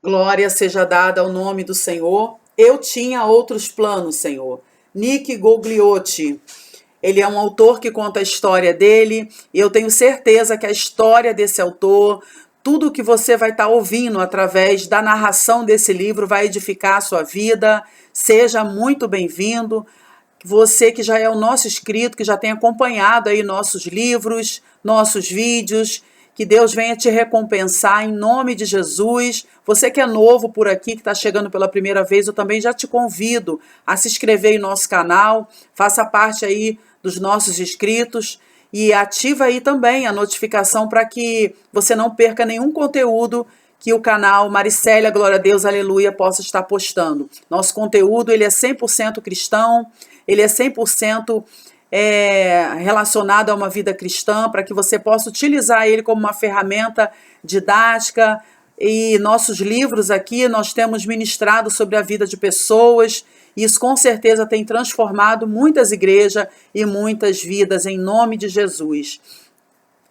Glória seja dada ao nome do Senhor. Eu tinha outros planos, Senhor. Nick Gogliotti. Ele é um autor que conta a história dele, e eu tenho certeza que a história desse autor, tudo que você vai estar ouvindo através da narração desse livro vai edificar a sua vida. Seja muito bem-vindo. Você que já é o nosso inscrito, que já tem acompanhado aí nossos livros, nossos vídeos, que Deus venha te recompensar em nome de Jesus. Você que é novo por aqui, que está chegando pela primeira vez, eu também já te convido a se inscrever em nosso canal, faça parte aí dos nossos inscritos e ativa aí também a notificação para que você não perca nenhum conteúdo que o canal Maricélia, Glória a Deus, Aleluia, possa estar postando. Nosso conteúdo, ele é 100% cristão, ele é 100% relacionado a uma vida cristã, para que você possa utilizar ele como uma ferramenta didática. E nossos livros aqui, nós temos ministrado sobre a vida de pessoas, e isso com certeza tem transformado muitas igrejas e muitas vidas, em nome de Jesus.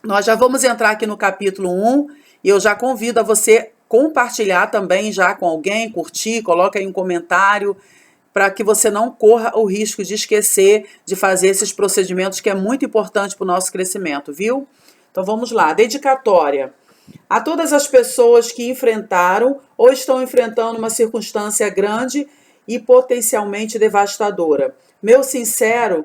Nós já vamos entrar aqui no capítulo 1, e eu já convido a você compartilhar também já com alguém, curtir, coloca aí um comentário, para que você não corra o risco de esquecer de fazer esses procedimentos que é muito importante para o nosso crescimento, viu? Então vamos lá, dedicatória. A todas as pessoas que enfrentaram ou estão enfrentando uma circunstância grande e potencialmente devastadora. Meu sincero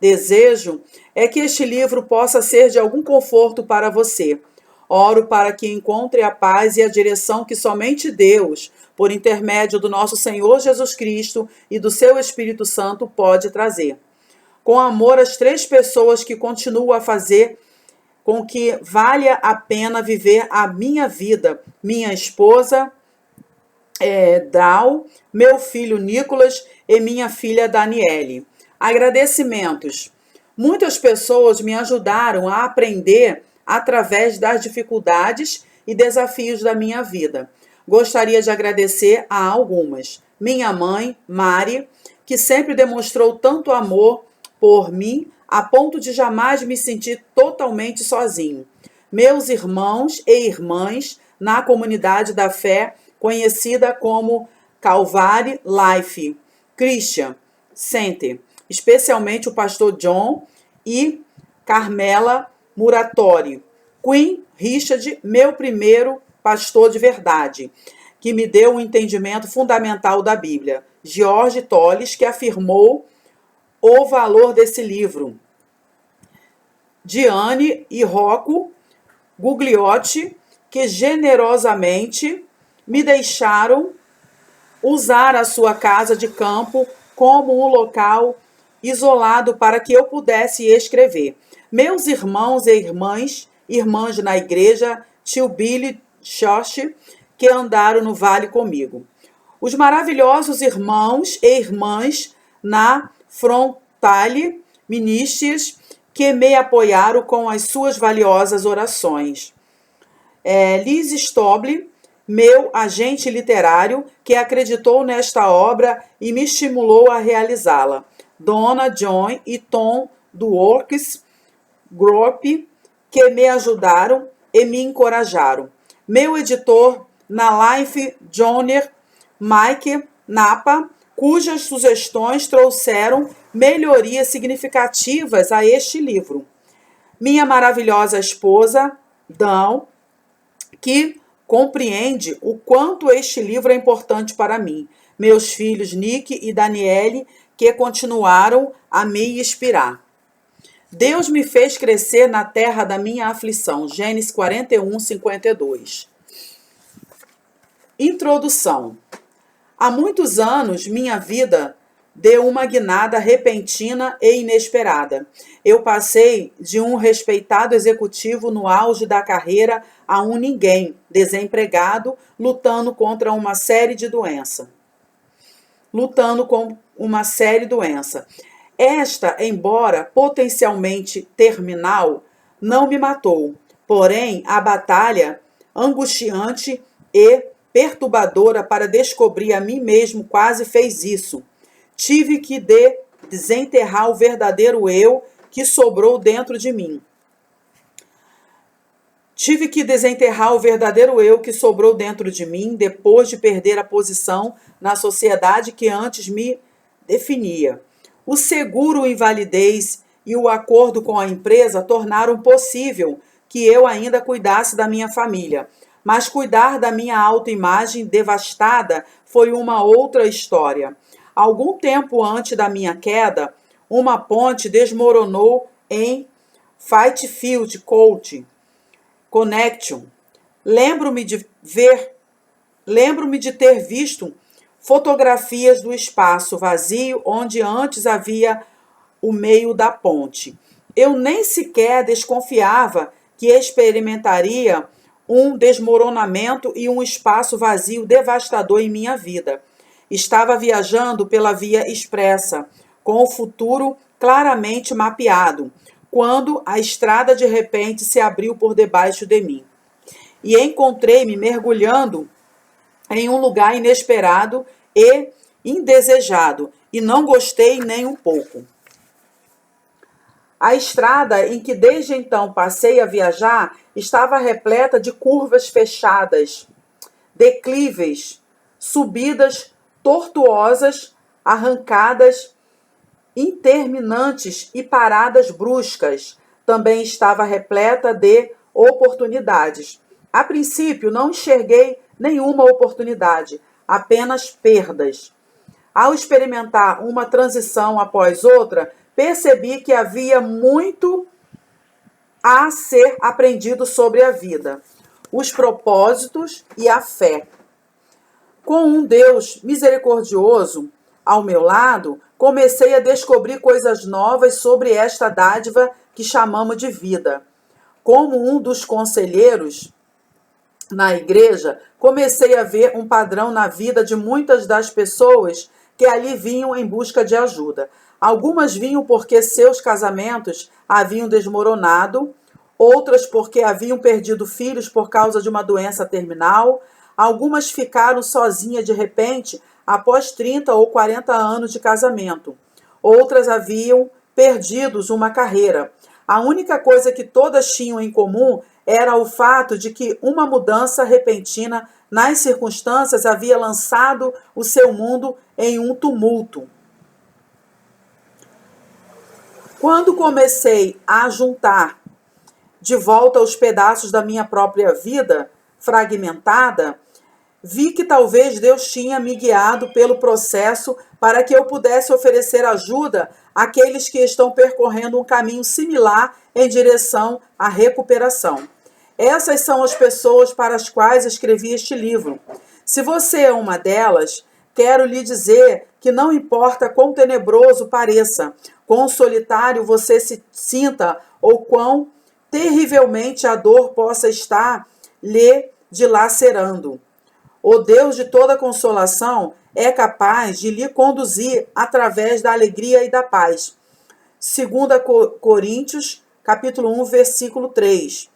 desejo é que este livro possa ser de algum conforto para você. Oro para que encontre a paz e a direção que somente Deus, por intermédio do nosso Senhor Jesus Cristo e do seu Espírito Santo, pode trazer. Com amor às 3 pessoas que continuam a fazer com que valha a pena viver a minha vida: minha esposa, Dal, meu filho Nicolas e minha filha Daniele. Agradecimentos. Muitas pessoas me ajudaram a aprender através das dificuldades e desafios da minha vida. Gostaria de agradecer a algumas. Minha mãe, Mari, que sempre demonstrou tanto amor por mim, a ponto de jamais me sentir totalmente sozinho. Meus irmãos e irmãs na comunidade da fé, conhecida como Calvary Life Christian Center, especialmente o pastor John e Carmela Muratori. Queen Richard, meu primeiro pastor de verdade, que me deu um entendimento fundamental da Bíblia. George Tolles, que afirmou o valor desse livro. Diane e Rocco Gugliotti, que generosamente me deixaram usar a sua casa de campo como um local isolado para que eu pudesse escrever. Meus irmãos e irmãs na igreja, tio Billy Shosh, que andaram no vale comigo. Os maravilhosos irmãos e irmãs na Frontale Ministries, que me apoiaram com as suas valiosas orações. Liz Stoble, meu agente literário, que acreditou nesta obra e me estimulou a realizá-la. Dona John e Tom do Works Group, que me ajudaram e me encorajaram. Meu editor na Life Journey, Mike Napa, cujas sugestões trouxeram melhorias significativas a este livro. Minha maravilhosa esposa, Dan, que compreende o quanto este livro é importante para mim. Meus filhos Nick e Daniele, que continuaram a me inspirar. Deus me fez crescer na terra da minha aflição. Gênesis 41, 52. Introdução. Há muitos anos, minha vida deu uma guinada repentina e inesperada. Eu passei de um respeitado executivo no auge da carreira a um ninguém, desempregado, lutando com uma série de doenças. Esta, embora potencialmente terminal, não me matou. Porém, a batalha angustiante e perturbadora para descobrir a mim mesmo quase fez isso. Tive que desenterrar o verdadeiro eu que sobrou dentro de mim. Tive que desenterrar o verdadeiro eu que sobrou dentro de mim depois de perder a posição na sociedade que antes me definia. O seguro invalidez e o acordo com a empresa tornaram possível que eu ainda cuidasse da minha família. Mas cuidar da minha autoimagem devastada foi uma outra história. Algum tempo antes da minha queda, uma ponte desmoronou em Fairfield Court, Connection. Lembro-me de ter visto fotografias do espaço vazio onde antes havia o meio da ponte. Eu nem sequer desconfiava que experimentaria um desmoronamento e um espaço vazio devastador em minha vida. Estava viajando pela via expressa, com o futuro claramente mapeado, quando a estrada de repente se abriu por debaixo de mim. E encontrei-me mergulhando em um lugar inesperado e indesejado, e não gostei nem um pouco. A estrada em que desde então passei a viajar estava repleta de curvas fechadas, declives, subidas tortuosas, arrancadas, interminantes e paradas bruscas. Também estava repleta de oportunidades. A princípio, não enxerguei nenhuma oportunidade, apenas perdas. Ao experimentar uma transição após outra, percebi que havia muito a ser aprendido sobre a vida, os propósitos e a fé. Com um Deus misericordioso ao meu lado, comecei a descobrir coisas novas sobre esta dádiva que chamamos de vida. Como um dos conselheiros na igreja, comecei a ver um padrão na vida de muitas das pessoas que ali vinham em busca de ajuda. Algumas vinham porque seus casamentos haviam desmoronado, outras porque haviam perdido filhos por causa de uma doença terminal. Algumas ficaram sozinhas de repente após 30 ou 40 anos de casamento. Outras haviam perdido uma carreira. A única coisa que todas tinham em comum era o fato de que uma mudança repentina nas circunstâncias havia lançado o seu mundo em um tumulto. Quando comecei a juntar de volta os pedaços da minha própria vida fragmentada, vi que talvez Deus tinha me guiado pelo processo para que eu pudesse oferecer ajuda àqueles que estão percorrendo um caminho similar em direção à recuperação. Essas são as pessoas para as quais escrevi este livro. Se você é uma delas, quero lhe dizer que não importa quão tenebroso pareça, quão solitário você se sinta ou quão terrivelmente a dor possa estar lhe dilacerando. O Deus de toda consolação é capaz de lhe conduzir através da alegria e da paz. 2 Coríntios, capítulo 1, versículo 3.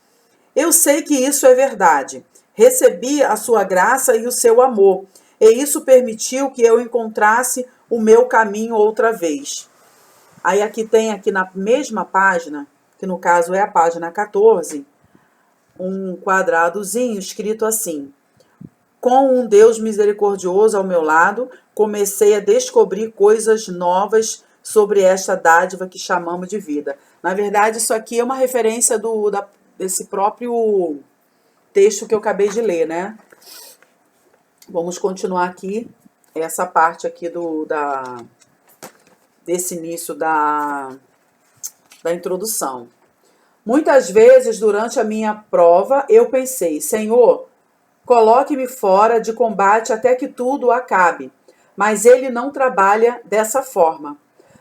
Eu sei que isso é verdade. Recebi a sua graça e o seu amor, e isso permitiu que eu encontrasse o meu caminho outra vez. Aí aqui na mesma página, que no caso é a página 14, um quadradozinho escrito assim: com um Deus misericordioso ao meu lado, comecei a descobrir coisas novas sobre esta dádiva que chamamos de vida. Na verdade, isso aqui é uma referência desse próprio texto que eu acabei de ler, né? Vamos continuar aqui, essa parte aqui desse início da introdução. Muitas vezes, durante a minha prova, eu pensei: Senhor, coloque-me fora de combate até que tudo acabe. Mas ele não trabalha dessa forma.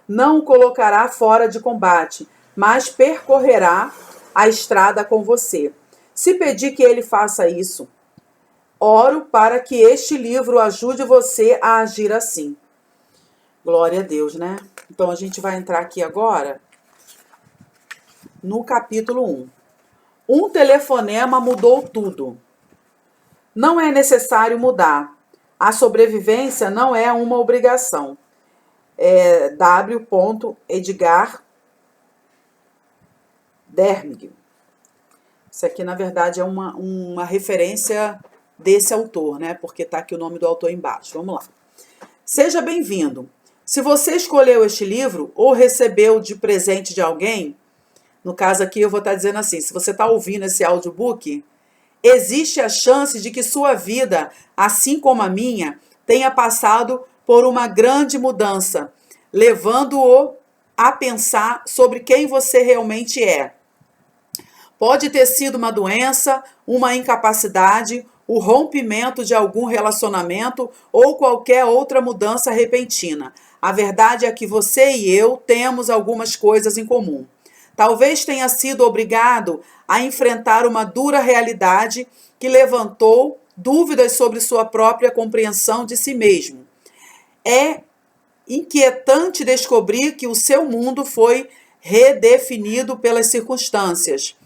Não o colocará fora de combate, mas percorrerá a estrada com você. Se pedir que ele faça isso, oro para que este livro ajude você a agir assim. Glória a Deus, né? Então a gente vai entrar aqui agora no capítulo 1. Um telefonema mudou tudo. Não é necessário mudar. A sobrevivência não é uma obrigação. W. Edgar Dermig. Isso aqui, na verdade, é uma referência desse autor, né? Porque tá aqui o nome do autor embaixo. Vamos lá. Seja bem-vindo. Se você escolheu este livro ou recebeu de presente de alguém, no caso aqui eu vou estar dizendo assim, se você está ouvindo esse audiobook, existe a chance de que sua vida, assim como a minha, tenha passado por uma grande mudança, levando-o a pensar sobre quem você realmente é. Pode ter sido uma doença, uma incapacidade, o rompimento de algum relacionamento ou qualquer outra mudança repentina. A verdade é que você e eu temos algumas coisas em comum. Talvez tenha sido obrigado a enfrentar uma dura realidade que levantou dúvidas sobre sua própria compreensão de si mesmo. É inquietante descobrir que o seu mundo foi redefinido pelas circunstâncias.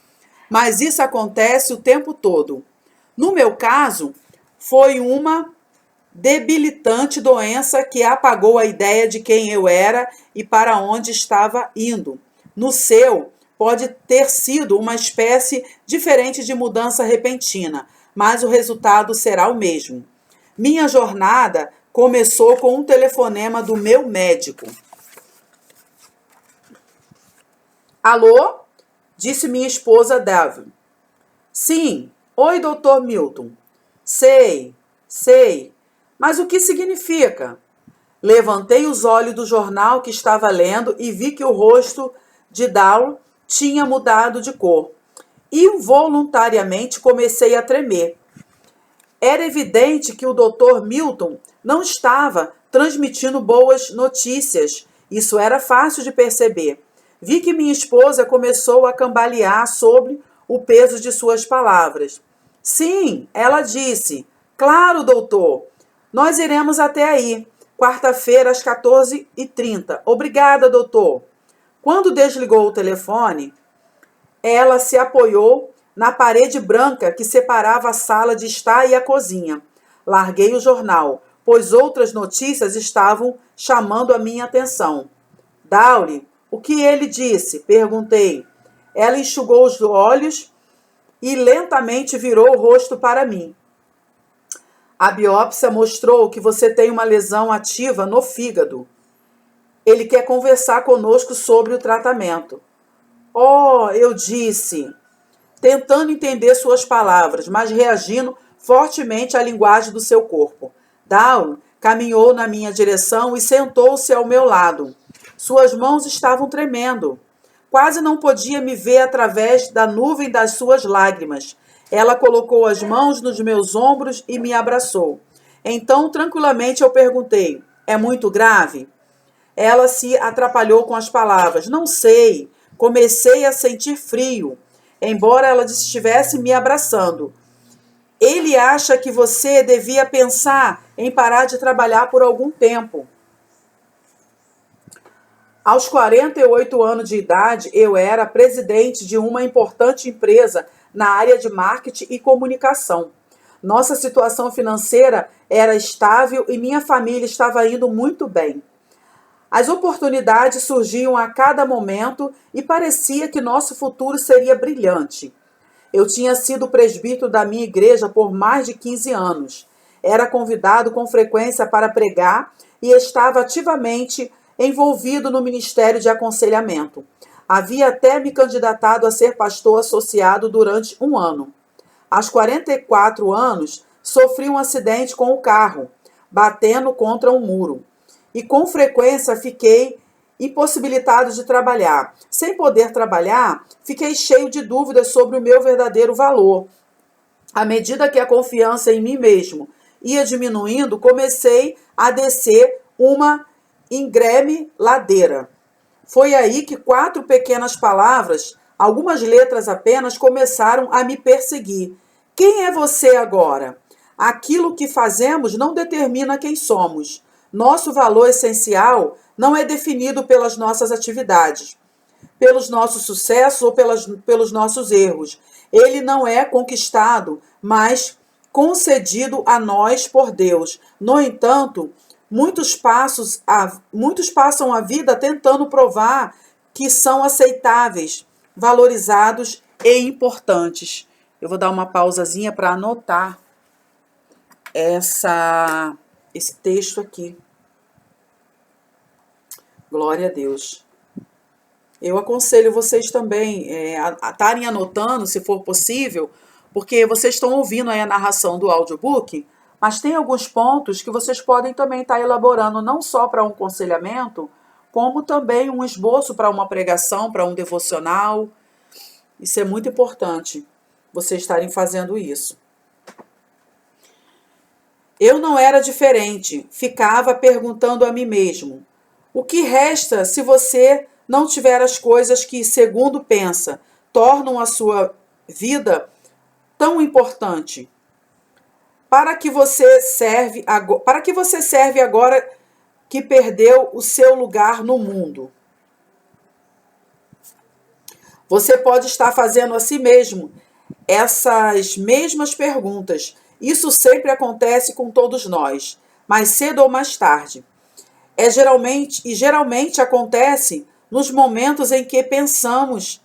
Mas isso acontece o tempo todo. No meu caso, foi uma debilitante doença que apagou a ideia de quem eu era e para onde estava indo. No seu, pode ter sido uma espécie diferente de mudança repentina, mas o resultado será o mesmo. Minha jornada começou com um telefonema do meu médico. Alô? Disse minha esposa Davi. Sim. Oi, doutor Milton. Sei. Mas o que significa? Levantei os olhos do jornal que estava lendo e vi que o rosto de Dal tinha mudado de cor. Involuntariamente comecei a tremer. Era evidente que o Dr. Milton não estava transmitindo boas notícias. Isso era fácil de perceber. Vi que minha esposa começou a cambalear sob o peso de suas palavras. Sim, ela disse. Claro, doutor. Nós iremos até aí. Quarta-feira, às 14h30. Obrigada, doutor. Quando desligou o telefone, ela se apoiou na parede branca que separava a sala de estar e a cozinha. Larguei o jornal, pois outras notícias estavam chamando a minha atenção. Dowry, o que ele disse? Perguntei. Ela enxugou os olhos e lentamente virou o rosto para mim. A biópsia mostrou que você tem uma lesão ativa no fígado. Ele quer conversar conosco sobre o tratamento. Oh, eu disse, tentando entender suas palavras, mas reagindo fortemente à linguagem do seu corpo. Down caminhou na minha direção e sentou-se ao meu lado. Suas mãos estavam tremendo. Quase não podia me ver através da nuvem das suas lágrimas. Ela colocou as mãos nos meus ombros e me abraçou. Então, tranquilamente, eu perguntei, é muito grave? Ela se atrapalhou com as palavras. Não sei. Comecei a sentir frio, embora ela estivesse me abraçando. Ele acha que você devia pensar em parar de trabalhar por algum tempo. Aos 48 anos de idade, eu era presidente de uma importante empresa na área de marketing e comunicação. Nossa situação financeira era estável e minha família estava indo muito bem. As oportunidades surgiam a cada momento e parecia que nosso futuro seria brilhante. Eu tinha sido presbítero da minha igreja por mais de 15 anos. Era convidado com frequência para pregar e estava ativamente envolvido no ministério de aconselhamento. Havia até me candidatado a ser pastor associado durante um ano. Aos 44 anos, sofri um acidente com o carro, batendo contra um muro. E com frequência fiquei impossibilitado de trabalhar. Sem poder trabalhar, fiquei cheio de dúvidas sobre o meu verdadeiro valor. À medida que a confiança em mim mesmo ia diminuindo, comecei a descer uma íngreme ladeira. Foi aí que 4 pequenas palavras, algumas letras apenas, começaram a me perseguir. Quem é você agora? Aquilo que fazemos não determina quem somos. Nosso valor essencial não é definido pelas nossas atividades, pelos nossos sucessos ou pelos nossos erros. Ele não é conquistado, mas concedido a nós por Deus. No entanto, muitos passam a vida tentando provar que são aceitáveis, valorizados e importantes. Eu vou dar uma pausazinha para anotar esse texto aqui. Glória a Deus. Eu aconselho vocês também a estarem anotando, se for possível, porque vocês estão ouvindo aí a narração do audiobook, mas tem alguns pontos que vocês podem também estar elaborando, não só para um aconselhamento, como também um esboço para uma pregação, para um devocional. Isso é muito importante, vocês estarem fazendo isso. Eu não era diferente, ficava perguntando a mim mesmo: o que resta se você não tiver as coisas que, segundo pensa, tornam a sua vida tão importante? Para que você serve agora que perdeu o seu lugar no mundo? Você pode estar fazendo a si mesmo essas mesmas perguntas. Isso sempre acontece com todos nós, mais cedo ou mais tarde. Geralmente acontece nos momentos em que pensamos.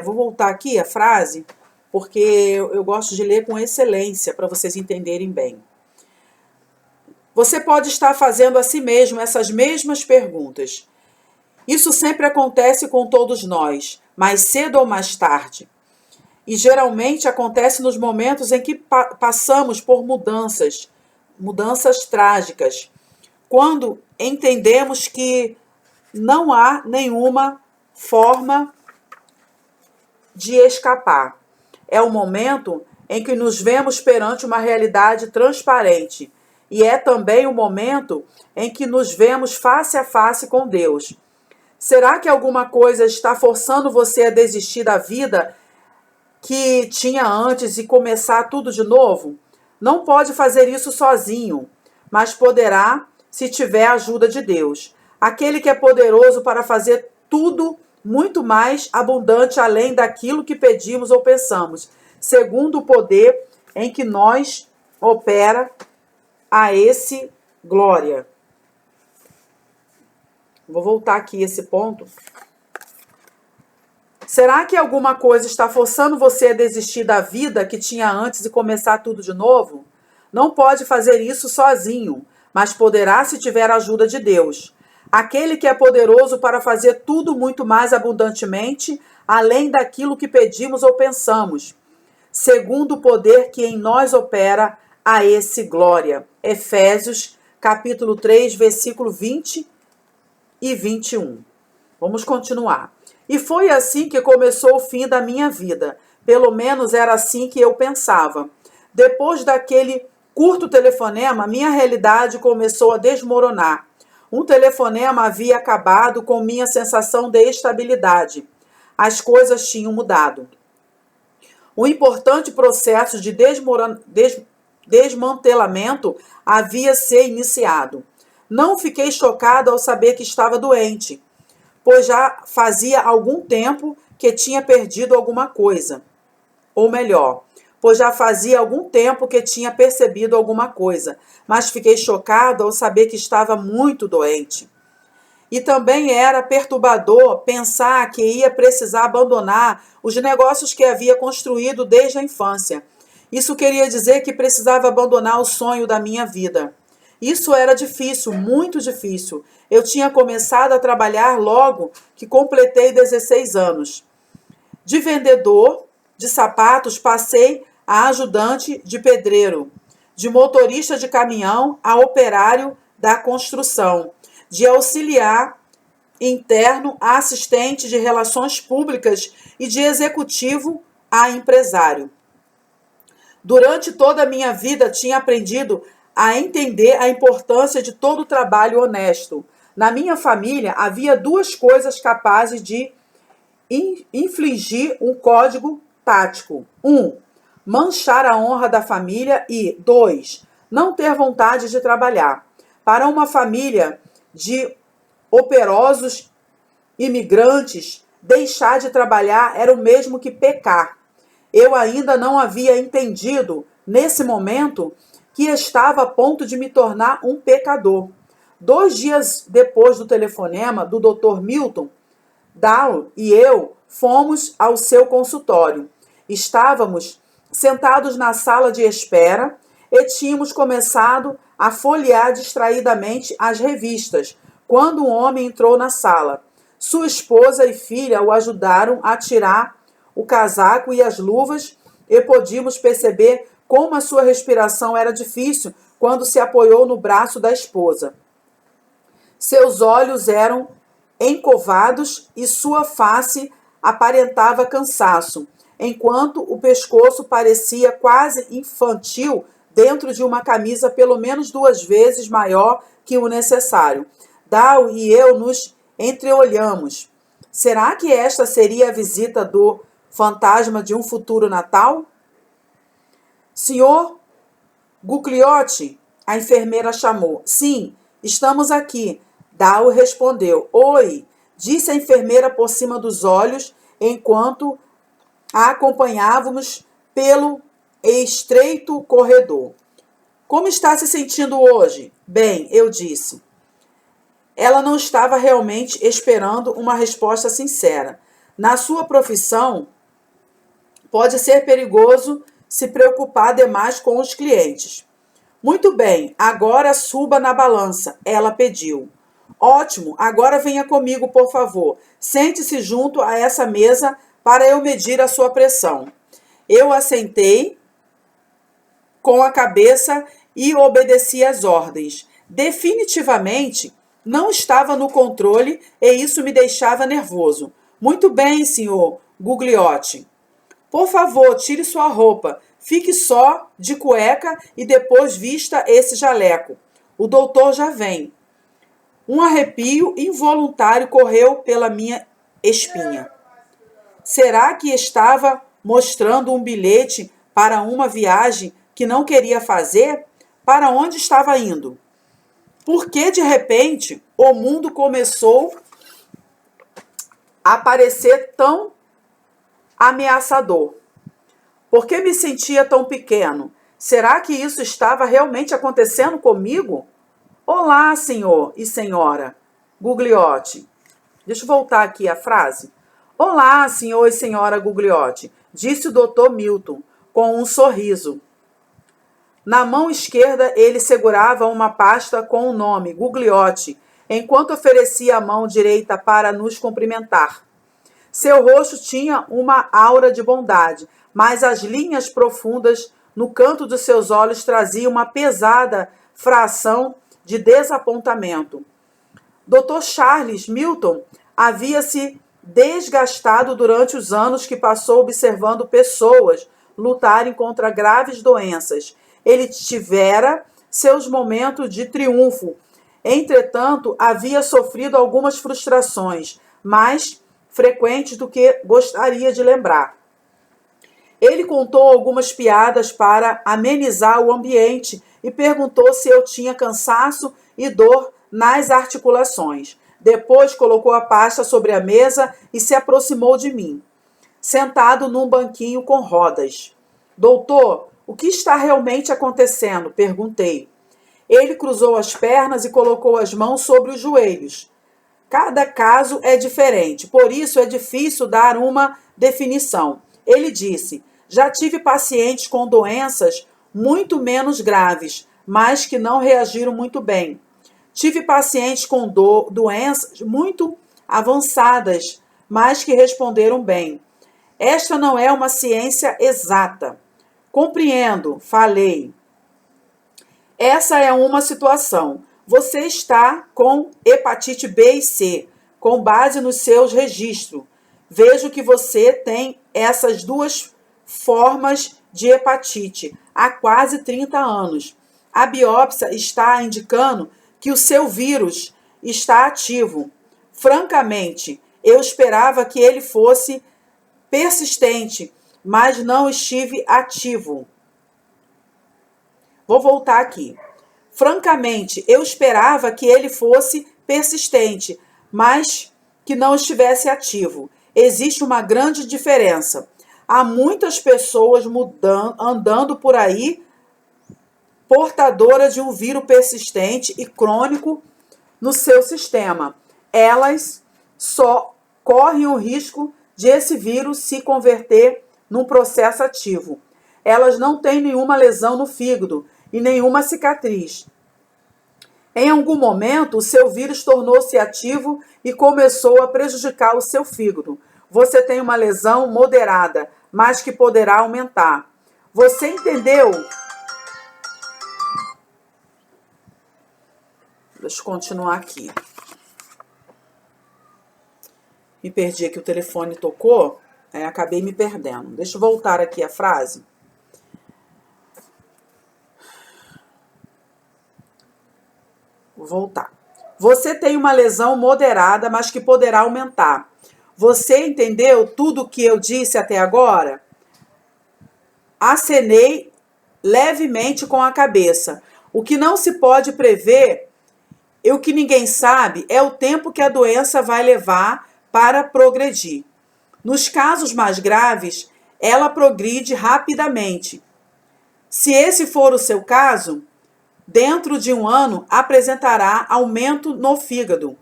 Vou voltar aqui a frase, porque eu gosto de ler com excelência para vocês entenderem bem. Você pode estar fazendo a si mesmo essas mesmas perguntas. Isso sempre acontece com todos nós, mais cedo ou mais tarde. E geralmente acontece nos momentos em que passamos por mudanças trágicas, quando entendemos que não há nenhuma forma de escapar. É o momento em que nos vemos perante uma realidade transparente, e é também o momento em que nos vemos face a face com Deus. Será que alguma coisa está forçando você a desistir da vida que tinha antes e começar tudo de novo? Não pode fazer isso sozinho, mas poderá se tiver a ajuda de Deus, aquele que é poderoso para fazer tudo muito mais abundante além daquilo que pedimos ou pensamos, segundo o poder em que nós opera a esse glória. Vou voltar aqui esse ponto. Será que alguma coisa está forçando você a desistir da vida que tinha antes e começar tudo de novo? Não pode fazer isso sozinho, mas poderá se tiver a ajuda de Deus, aquele que é poderoso para fazer tudo muito mais abundantemente, além daquilo que pedimos ou pensamos, segundo o poder que em nós opera a esse glória. Efésios, capítulo 3, versículo 20 e 21. Vamos continuar. E foi assim que começou o fim da minha vida. Pelo menos era assim que eu pensava. Depois daquele curto telefonema, minha realidade começou a desmoronar. Um telefonema havia acabado com minha sensação de estabilidade. As coisas tinham mudado. Um importante processo de desmantelamento havia se iniciado. Não fiquei chocada ao saber que estava doente, pois já fazia algum tempo que tinha perdido alguma coisa. Ou melhor, pois já fazia algum tempo que tinha percebido alguma coisa, mas fiquei chocada ao saber que estava muito doente. E também era perturbador pensar que ia precisar abandonar os negócios que havia construído desde a infância. Isso queria dizer que precisava abandonar o sonho da minha vida. Isso era difícil, muito difícil. Eu tinha começado a trabalhar logo que completei 16 anos. De vendedor de sapatos, passei a ajudante de pedreiro, de motorista de caminhão a operário da construção, de auxiliar interno a assistente de relações públicas e de executivo a empresário. Durante toda a minha vida tinha aprendido a entender a importância de todo o trabalho honesto. Na minha família havia duas coisas capazes de infligir um código tático. 1. Manchar a honra da família e 2. Não ter vontade de trabalhar. Para uma família de operosos imigrantes, deixar de trabalhar era o mesmo que pecar. Eu ainda não havia entendido, nesse momento, que estava a ponto de me tornar um pecador. 2 dias depois do telefonema do Dr. Milton, Down e eu fomos ao seu consultório. Estávamos sentados na sala de espera e tínhamos começado a folhear distraidamente as revistas, quando um homem entrou na sala. Sua esposa e filha o ajudaram a tirar o casaco e as luvas e podíamos perceber como a sua respiração era difícil quando se apoiou no braço da esposa. Seus olhos eram encovados e sua face aparentava cansaço, enquanto o pescoço parecia quase infantil dentro de uma camisa pelo menos 2 vezes maior que o necessário. Dal e eu nos entreolhamos. Será que esta seria a visita do fantasma de um futuro Natal? Senhor Gugliotti, a enfermeira chamou. Sim, estamos aqui. Dal respondeu. Oi, disse a enfermeira por cima dos olhos, enquanto a acompanhávamos pelo estreito corredor. Como está se sentindo hoje? Bem, eu disse. Ela não estava realmente esperando uma resposta sincera. Na sua profissão, pode ser perigoso se preocupar demais com os clientes. Muito bem, agora suba na balança, ela pediu. Ótimo, agora venha comigo, por favor. Sente-se junto a essa mesa para eu medir a sua pressão. Eu assentei com a cabeça e obedeci às ordens. Definitivamente, não estava no controle e isso me deixava nervoso. Muito bem, senhor Gugliotti. Por favor, tire sua roupa. Fique só de cueca e depois vista esse jaleco. O doutor já vem. Um arrepio involuntário correu pela minha espinha. Será que estava mostrando um bilhete para uma viagem que não queria fazer? Para onde estava indo? Por que, de repente, o mundo começou a parecer tão ameaçador? Por que me sentia tão pequeno? Será que isso estava realmente acontecendo comigo? Olá, senhor e senhora Gugliotti. Deixa eu voltar aqui a frase. Olá, senhor e senhora Gugliotti, disse o Dr. Milton, com um sorriso. Na mão esquerda, ele segurava uma pasta com o nome Gugliotti, enquanto oferecia a mão direita para nos cumprimentar. Seu rosto tinha uma aura de bondade, mas as linhas profundas no canto dos seus olhos traziam uma pesada fração de desapontamento. Dr. Charles Milton havia se desgastado durante os anos que passou observando pessoas lutarem contra graves doenças. Ele tivera seus momentos de triunfo. Entretanto, havia sofrido algumas frustrações, mais frequentes do que gostaria de lembrar. Ele contou algumas piadas para amenizar o ambiente e perguntou se eu tinha cansaço e dor nas articulações. Depois colocou a pasta sobre a mesa e se aproximou de mim, sentado num banquinho com rodas. Doutor, o que está realmente acontecendo? Perguntei. Ele cruzou as pernas e colocou as mãos sobre os joelhos. Cada caso é diferente, por isso é difícil dar uma definição. Ele disse, já tive pacientes com doenças muito menos graves, mas que não reagiram muito bem. Tive pacientes com doenças muito avançadas, mas que responderam bem. Esta não é uma ciência exata. Compreendo, falei. Essa é uma situação. Você está com hepatite B e C, com base nos seus registros. Vejo que você tem essas 2 formas de hepatite há quase 30 anos. A biópsia está indicando que o seu vírus está ativo. Francamente, eu esperava que ele fosse persistente, mas não estive ativo. Vou voltar aqui. Francamente, eu esperava que ele fosse persistente, mas que não estivesse ativo. Existe uma grande diferença. Há muitas pessoas andando por aí portadoras de um vírus persistente e crônico no seu sistema. Elas só correm o risco de esse vírus se converter num processo ativo. Elas não têm nenhuma lesão no fígado e nenhuma cicatriz. Em algum momento, o seu vírus tornou-se ativo e começou a prejudicar o seu fígado. Você tem uma lesão moderada, mas que poderá aumentar. Você entendeu? Deixa eu continuar aqui. Me perdi aqui, o telefone tocou, acabei me perdendo. Deixa eu voltar aqui a frase. Vou voltar. Você tem uma lesão moderada, mas que poderá aumentar. Você entendeu tudo o que eu disse até agora? Acenei levemente com a cabeça. O que não se pode prever e o que ninguém sabe é o tempo que a doença vai levar para progredir. Nos casos mais graves, ela progride rapidamente. Se esse for o seu caso, dentro de 1 ano apresentará aumento no fígado,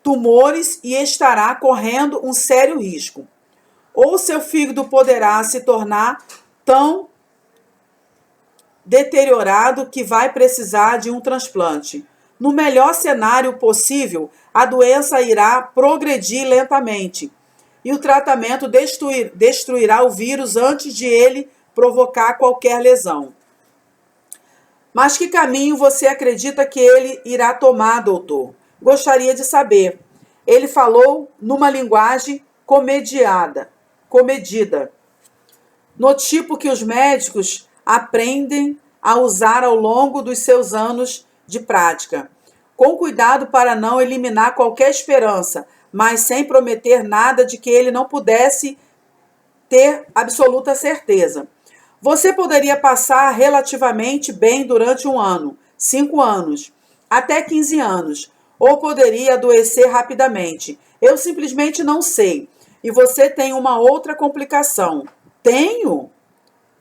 tumores e estará correndo um sério risco. Ou seu fígado poderá se tornar tão deteriorado que vai precisar de um transplante. No melhor cenário possível, a doença irá progredir lentamente e o tratamento destruirá o vírus antes de ele provocar qualquer lesão. Mas que caminho você acredita que ele irá tomar, doutor? Gostaria de saber. Ele falou numa linguagem comedida, no tipo que os médicos aprendem a usar ao longo dos seus anos de prática, com cuidado para não eliminar qualquer esperança, mas sem prometer nada de que ele não pudesse ter absoluta certeza. Você poderia passar relativamente bem durante 1 ano, 5 anos, até 15 anos, ou poderia adoecer rapidamente. Eu simplesmente não sei. E você tem uma outra complicação. Tenho?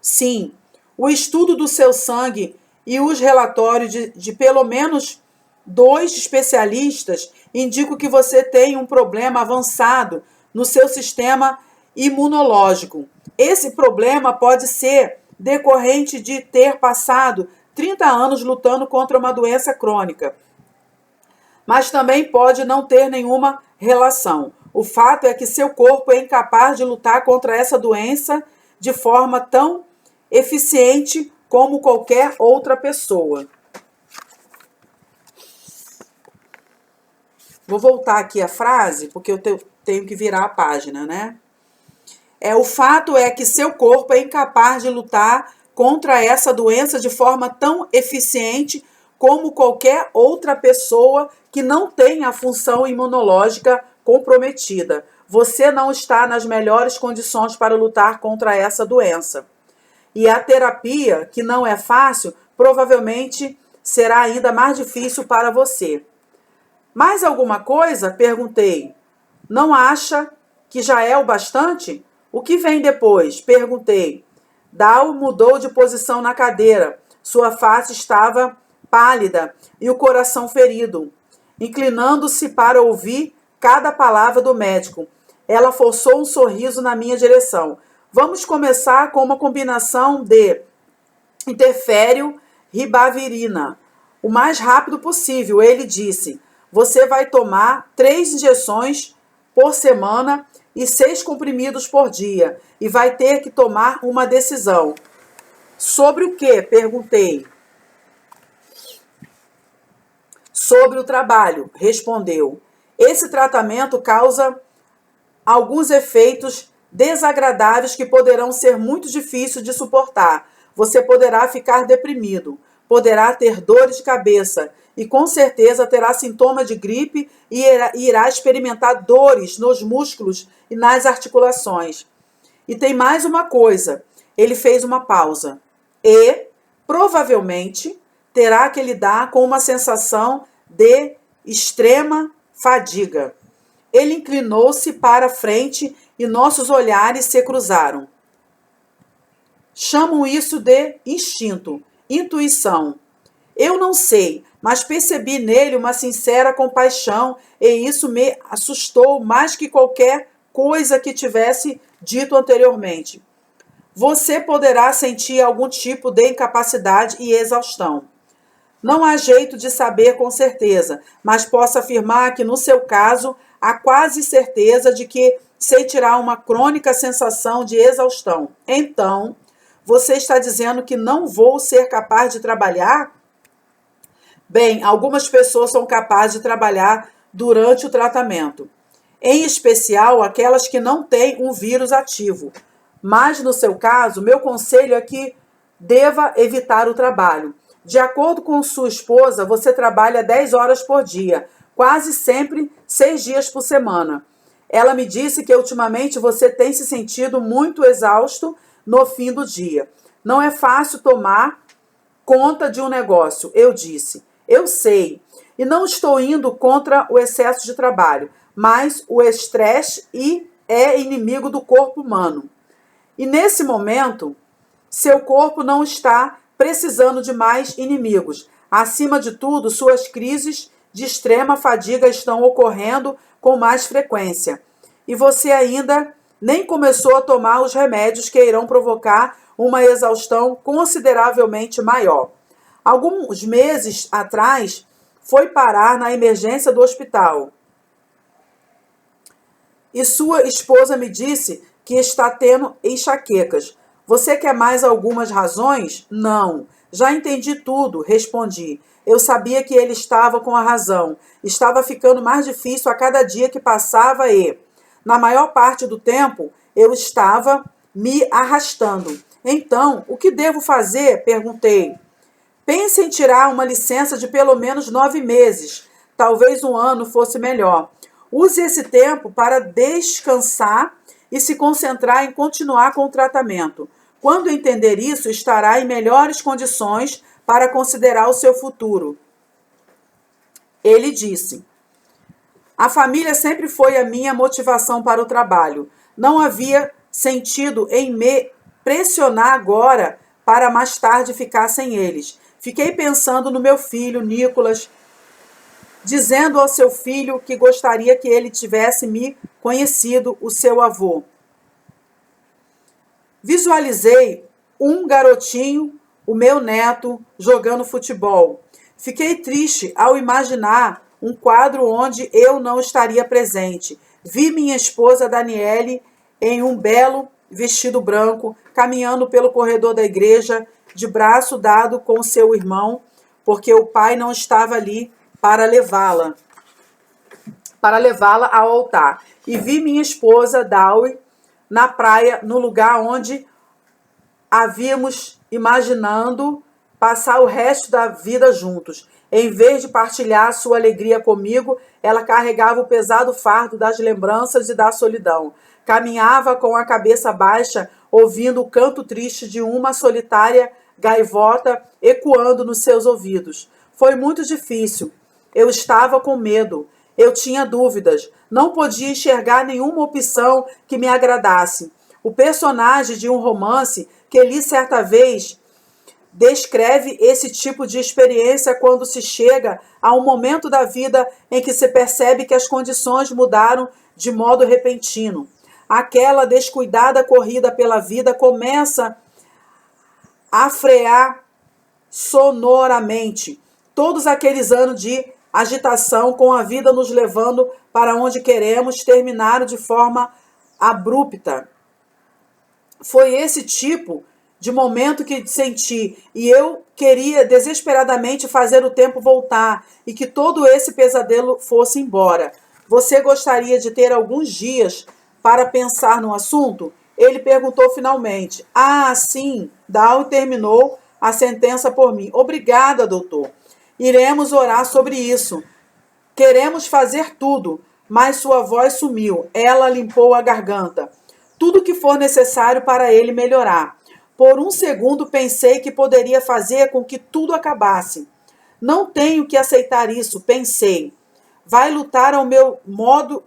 Sim. O estudo do seu sangue e os relatórios de pelo menos 2 especialistas indicam que você tem um problema avançado no seu sistema imunológico. Esse problema pode ser decorrente de ter passado 30 anos lutando contra uma doença crônica, mas também pode não ter nenhuma relação. O fato é que seu corpo é incapaz de lutar contra essa doença de forma tão eficiente como qualquer outra pessoa. Vou voltar aqui a frase, porque eu tenho que virar a página, né? O fato é que seu corpo é incapaz de lutar contra essa doença de forma tão eficiente como qualquer outra pessoa que não tem a função imunológica comprometida. Você não está nas melhores condições para lutar contra essa doença. E a terapia, que não é fácil, provavelmente será ainda mais difícil para você. Mais alguma coisa? Perguntei. Não acha que já é o bastante? O que vem depois? Perguntei. Dal mudou de posição na cadeira. Sua face estava pálida e o coração ferido, inclinando-se para ouvir cada palavra do médico. Ela forçou um sorriso na minha direção. Vamos começar com uma combinação de interfério ribavirina. O mais rápido possível, ele disse. Você vai tomar 3 injeções por semana e 6 comprimidos por dia. E vai ter que tomar uma decisão. Sobre o quê? Perguntei. Sobre o trabalho, respondeu. Esse tratamento causa alguns efeitos desagradáveis que poderão ser muito difíceis de suportar. Você poderá ficar deprimido, poderá ter dores de cabeça e com certeza terá sintomas de gripe e irá experimentar dores nos músculos e nas articulações. E tem mais uma coisa, ele fez uma pausa. E, provavelmente, terá que lidar com uma sensação de extrema fadiga. Ele inclinou-se para frente e nossos olhares se cruzaram. Chamam isso de instinto, intuição. Eu não sei, mas percebi nele uma sincera compaixão e isso me assustou mais que qualquer coisa que tivesse dito anteriormente. você poderá sentir algum tipo de incapacidade e exaustão. Não há jeito de saber com certeza, mas posso afirmar que no seu caso há quase certeza de que sentirá uma crônica sensação de exaustão. Então, você está dizendo que não vou ser capaz de trabalhar? Bem, algumas pessoas são capazes de trabalhar durante o tratamento, em especial aquelas que não têm um vírus ativo. Mas, no seu caso, meu conselho é que deva evitar o trabalho. De acordo com sua esposa, você trabalha 10 horas por dia, quase sempre 6 dias por semana. Ela me disse que ultimamente você tem se sentido muito exausto no fim do dia. Não é fácil tomar conta de um negócio, eu disse. Eu sei, e não estou indo contra o excesso de trabalho, mas o estresse é inimigo do corpo humano. E nesse momento, seu corpo não está precisando de mais inimigos. Acima de tudo, suas crises de extrema fadiga estão ocorrendo com mais frequência. E você ainda nem começou a tomar os remédios que irão provocar uma exaustão consideravelmente maior. Alguns meses atrás, foi parar na emergência do hospital. E sua esposa me disse que está tendo enxaquecas. Você quer mais algumas razões? Não. Já entendi tudo, respondi. Eu sabia que ele estava com a razão. Estava ficando mais difícil a cada dia que passava e, na maior parte do tempo, eu estava me arrastando. Então, o que devo fazer? Perguntei. Pense em tirar uma licença de pelo menos 9 meses. Talvez um ano fosse melhor. Use esse tempo para descansar e se concentrar em continuar com o tratamento. Quando entender isso, estará em melhores condições para considerar o seu futuro. Ele disse: a família sempre foi a minha motivação para o trabalho. Não havia sentido em me pressionar agora para mais tarde ficar sem eles. Fiquei pensando no meu filho, Nicolas, dizendo ao seu filho que gostaria que ele tivesse me conhecido, o seu avô. Visualizei um garotinho, o meu neto, jogando futebol. Fiquei triste ao imaginar um quadro onde eu não estaria presente. Vi minha esposa Daniele em um belo vestido branco, caminhando pelo corredor da igreja, de braço dado com seu irmão, porque o pai não estava ali para levá-la ao altar. E vi minha esposa Dawi na praia, no lugar onde havíamos imaginando passar o resto da vida juntos. Em vez de partilhar sua alegria comigo, ela carregava o pesado fardo das lembranças e da solidão. Caminhava com a cabeça baixa, ouvindo o canto triste de uma solitária gaivota ecoando nos seus ouvidos. Foi muito difícil. Eu estava com medo. Eu tinha dúvidas. Não podia enxergar nenhuma opção que me agradasse. O personagem de um romance que li certa vez descreve esse tipo de experiência quando se chega a um momento da vida em que se percebe que as condições mudaram de modo repentino. Aquela descuidada corrida pela vida começa a frear sonoramente. Todos aqueles anos de agitação, com a vida nos levando para onde queremos, terminaram de forma abrupta. Foi esse tipo de momento que senti, e eu queria desesperadamente fazer o tempo voltar e que todo esse pesadelo fosse embora. Você gostaria de ter alguns dias para pensar no assunto? Ele perguntou finalmente. Ah, sim. Dow terminou a sentença por mim. Obrigada, doutor. Iremos orar sobre isso. Queremos fazer tudo, mas sua voz sumiu. Ela limpou a garganta. Tudo que for necessário para ele melhorar. Por um segundo pensei que poderia fazer com que tudo acabasse. Não tenho que aceitar isso, pensei. Vou lutar ao meu modo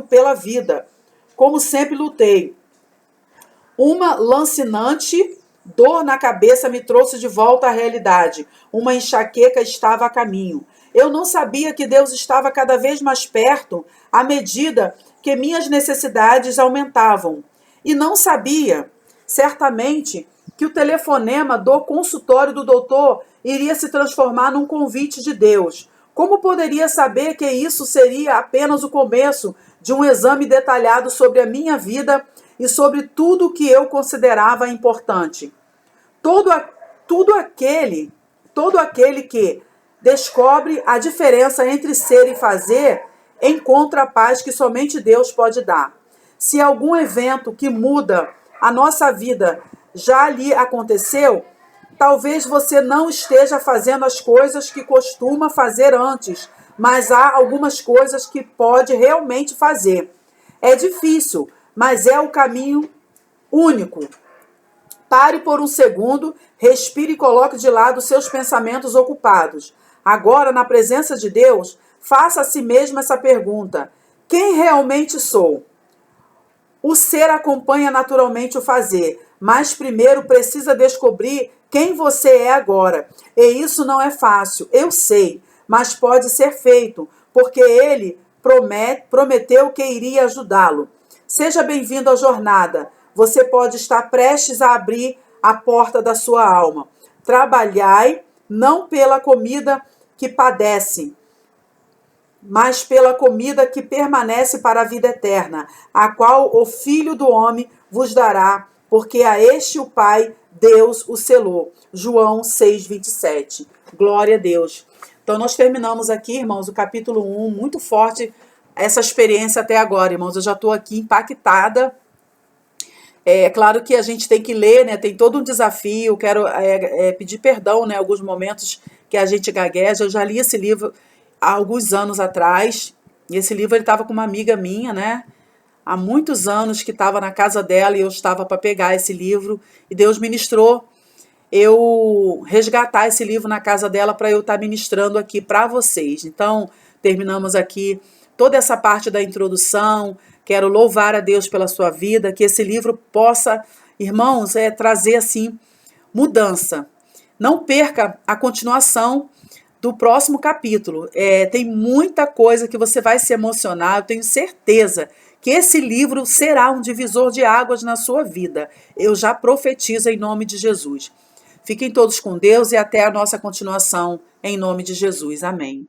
pela vida, como sempre lutei. Uma lancinante dor na cabeça me trouxe de volta à realidade. Uma enxaqueca estava a caminho. Eu não sabia que Deus estava cada vez mais perto à medida que minhas necessidades aumentavam. e não sabia, certamente, que o telefonema do consultório do doutor iria se transformar num convite de Deus. Como poderia saber que isso seria apenas o começo de um exame detalhado sobre a minha vida e sobre tudo o que eu considerava importante? Todo, tudo aquele, todo aquele que descobre a diferença entre ser e fazer encontra a paz que somente Deus pode dar. Se algum evento que muda a nossa vida já lhe aconteceu, talvez você não esteja fazendo as coisas que costuma fazer antes, mas há algumas coisas que pode realmente fazer. É difícil, mas é o caminho único. Pare por um segundo, respire e coloque de lado seus pensamentos ocupados. Agora, na presença de Deus, faça a si mesmo essa pergunta: quem realmente sou? O ser acompanha naturalmente o fazer, mas primeiro precisa descobrir quem você é agora. E isso não é fácil, eu sei, mas pode ser feito, porque ele prometeu que iria ajudá-lo. Seja bem-vindo à jornada. Você pode estar prestes a abrir a porta da sua alma. Trabalhai não pela comida que padece, mas pela comida que permanece para a vida eterna, a qual o Filho do Homem vos dará, porque a este o Pai, Deus, o selou. João 6:27. Glória a Deus. Então, nós terminamos aqui, irmãos, o capítulo 1, muito forte essa experiência até agora, irmãos. Eu já estou aqui impactada. É claro que a gente tem que ler, né? Tem todo um desafio. Quero pedir perdão, né? Alguns momentos que a gente gagueja. Eu já li esse livro há alguns anos atrás. E esse livro ele estava com uma amiga minha, né? Há muitos anos que estava na casa dela e eu estava para pegar esse livro. E Deus ministrou eu resgatar esse livro na casa dela para eu estar ministrando aqui para vocês. Então, terminamos aqui toda essa parte da introdução. Quero louvar a Deus pela sua vida, que esse livro possa, irmãos, trazer assim mudança. Não perca a continuação do próximo capítulo. Tem muita coisa que você vai se emocionar. Eu tenho certeza que esse livro será um divisor de águas na sua vida. Eu já profetizo em nome de Jesus. Fiquem todos com Deus e até a nossa continuação em nome de Jesus. Amém.